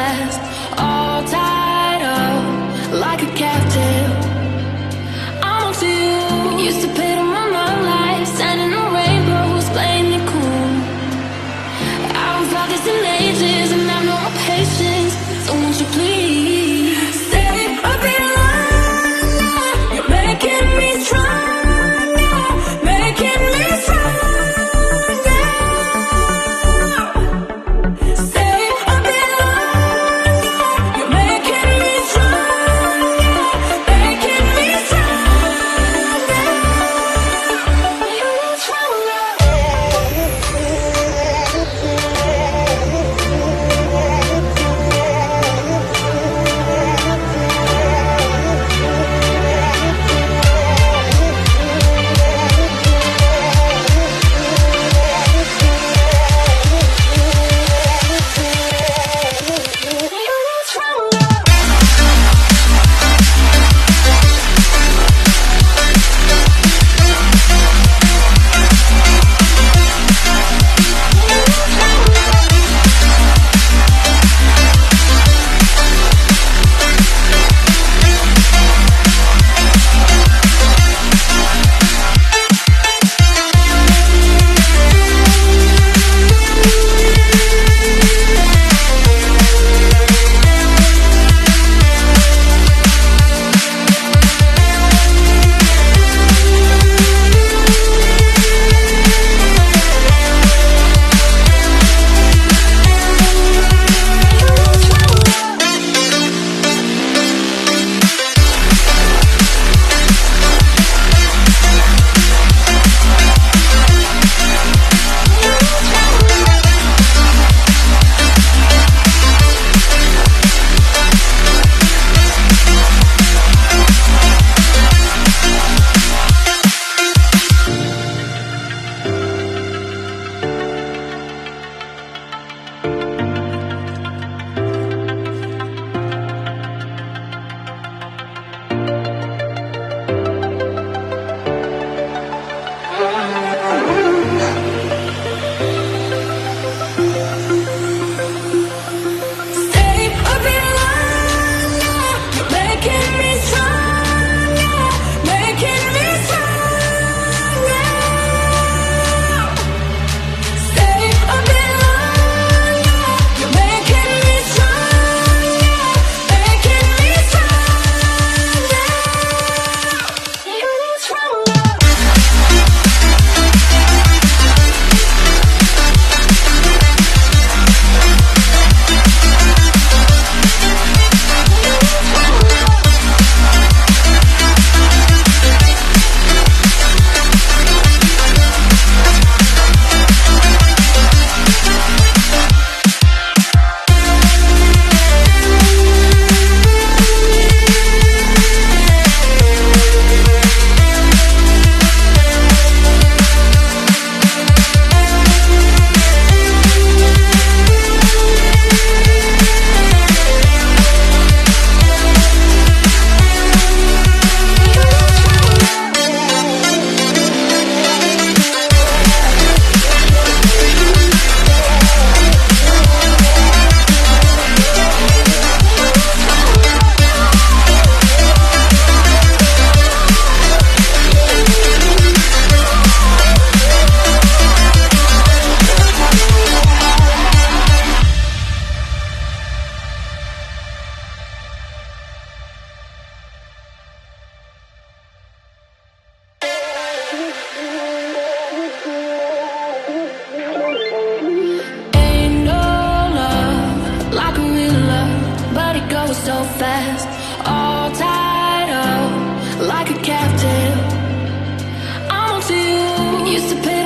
fast, all tied up like a captive. I'm on to you. Used to pay to my own life, standing on rainbows, playing it cool. I haven't felt this in ages, and I've no more patience. So won't you please stay a bit longer? You're making me stronger, making me stronger. So fast, all tied up like a captive. I'm on to you. Used to pay